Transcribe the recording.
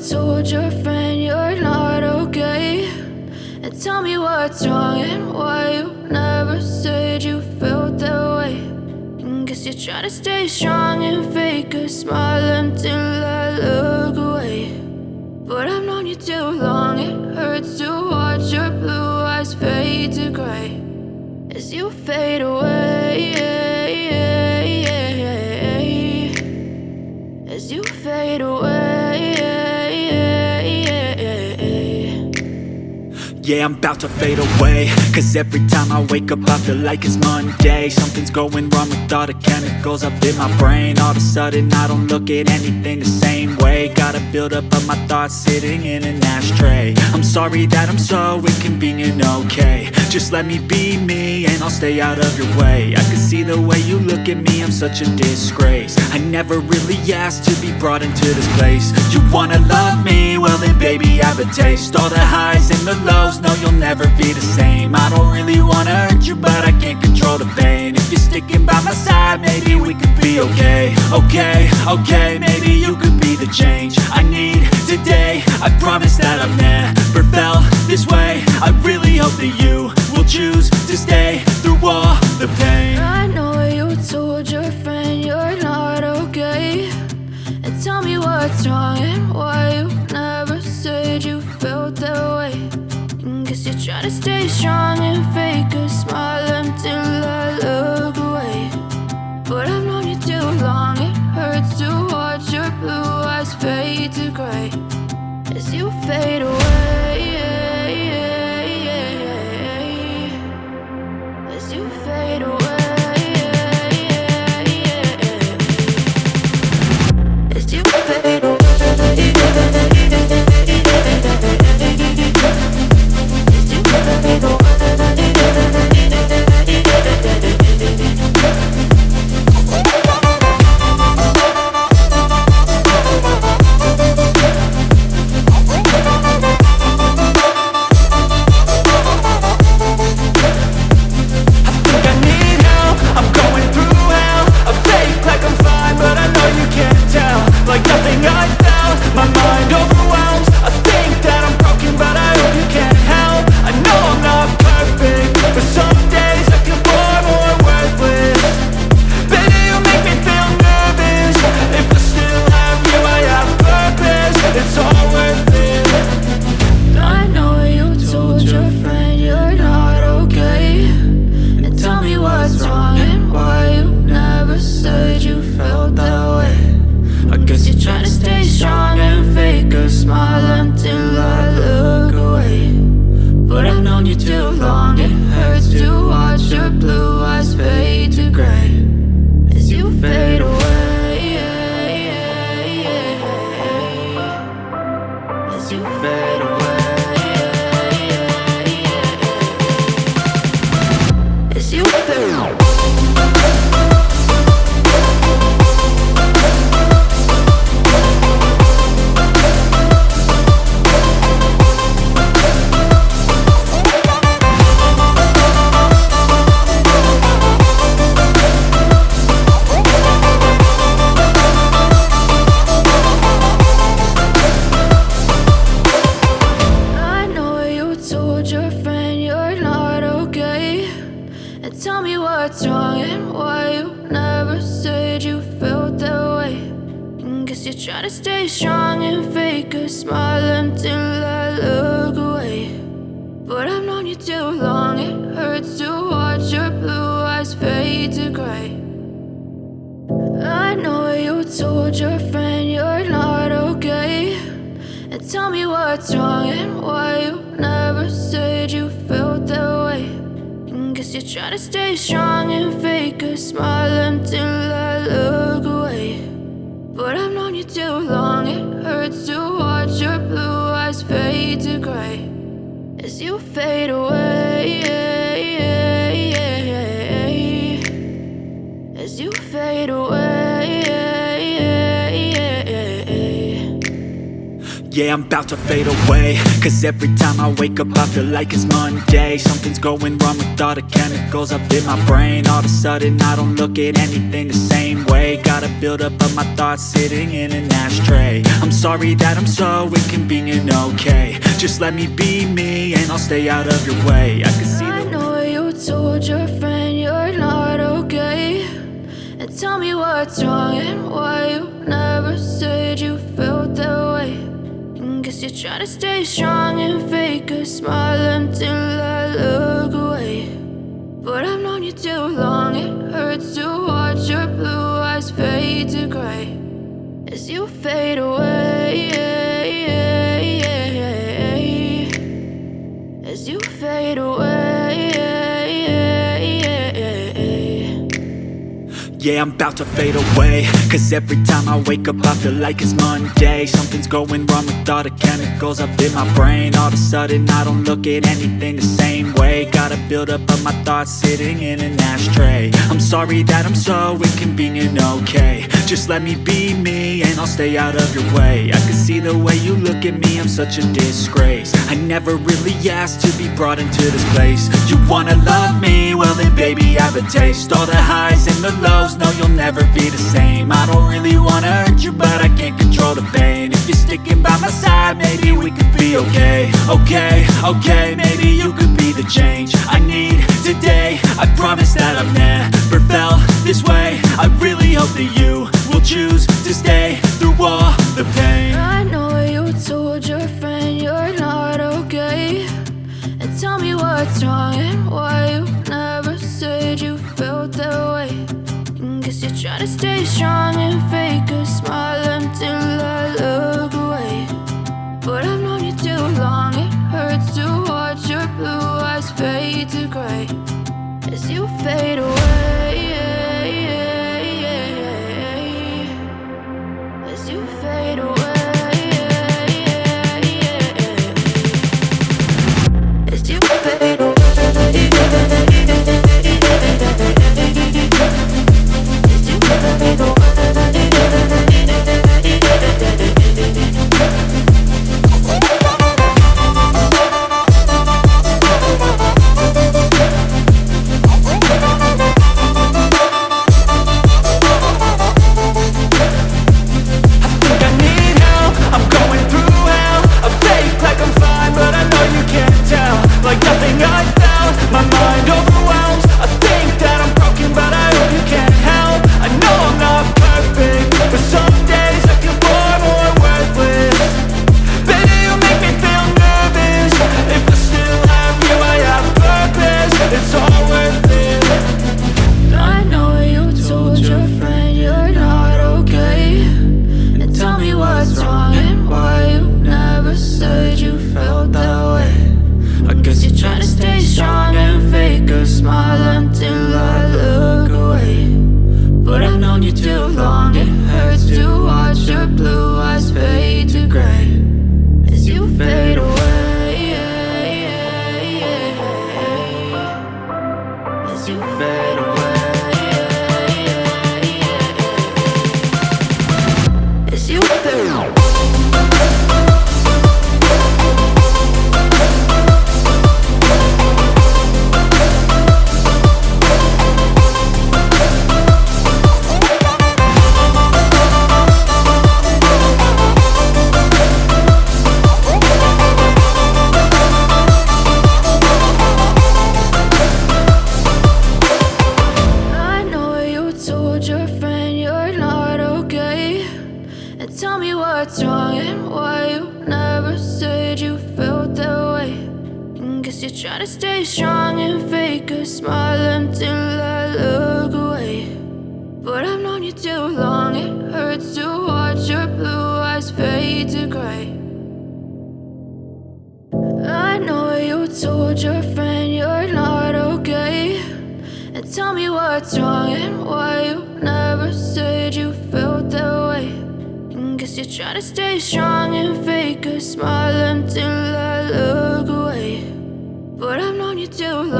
told your friend you're not okay, and tell me what's wrong and why you never said you felt that way. And guess you're trying to stay strong and fake a smile until I look away. But I've known you too long, it hurts to watch your blue eyes fade to gray as you fade away, as you fade away. Yeah, I'm about to fade away, cause every time I wake up I feel like it's Monday. Something's going wrong with all the chemicals up in my brain. All of a sudden I don't look at anything the same way. Gotta build up of my thoughts sitting in an ashtray. I'm sorry that I'm so inconvenient, okay. Just let me be me and I'll stay out of your way. I can see the way you look at me, I'm such a disgrace. I never really asked to be brought into this place. You wanna love me? Well then baby have a taste. All the highs and the lows, no you'll never be the same. I don't really wanna hurt you but I can't control the pain. If you're sticking by my side maybe we could be okay. Okay, maybe you could be the change I need today. I promise that I've never felt this way. I really hope that you will choose to stay through all the pain. I know you told your friend you're not okay, and tell me what's wrong and why you never said you felt that way. And guess you're trying to stay strong and fake a smile until I look away. But I've known you too long, it hurts to watch your blue eyes fade to gray as you fade away, as you fade away, as you fade away. Try to stay strong and fake a smile until I look away. But I've known you too long, it hurts to watch your blue eyes fade to gray. I know you told your friend you're not okay, and tell me what's wrong and why you never said you felt that way. And guess you're trying to stay strong and fake a smile until I look away. But I've known you too long, it hurts to watch your blue eyes fade to gray as you fade away, as you fade away. Yeah, I'm about to fade away, cause every time I wake up I feel like it's Monday. Something's going wrong with all the chemicals up in my brain. All of a sudden I don't look at anything the same way. Gotta build up of my thoughts sitting in an ashtray. I'm sorry that I'm so inconvenient, okay? Just let me be me and I'll stay out of your way. I can see I know you told your friend you're not okay, and tell me what's wrong and why you never said you felt that way. And guess you're trying to stay strong and fake a smile until I look away. But I've known you too long, it hurts to watch your blue eyes fade to gray as you fade away, as you fade away. Yeah, I'm about to fade away, cause every time I wake up I feel like it's Monday. Something's going wrong with all the chemicals up in my brain. All of a sudden I don't look at anything the same way. Got a buildup of my thoughts sitting in an ashtray. I'm sorry that I'm so inconvenient, okay? Just let me be me and I'll stay out of your way. I can see the way you look at me, I'm such a disgrace. I never really asked to be brought into this place. You wanna love me? Well then baby I have a taste. All the highs and the lows, no you'll never be the same. I don't really wanna hurt you but I can't control the pain. If you're sticking by my side maybe we could be okay. Okay, maybe you could be the change I need today. I promise that I've never felt this way. I really hope that you will choose to stay through all the pain. I know you told your friend you're not okay, and tell me what's wrong and why you never said you felt that way. And guess you're trying to stay strong and fake a smile until I look away. But I've known you too long, it hurts to watch your blue eyes fade to gray as you fade away, as you fade away, as you fade away, as you fade away. What's wrong and why you never said you felt that way. And guess you're trying to stay strong and fake a smile until I look away. But I've known you too long, it hurts to watch your blue eyes fade to gray. I know you told your friend you're not okay, and tell me what's wrong and why you never said you felt that way. Guess you're trying to stay strong and fake a smile until I look away. But I've known you too long.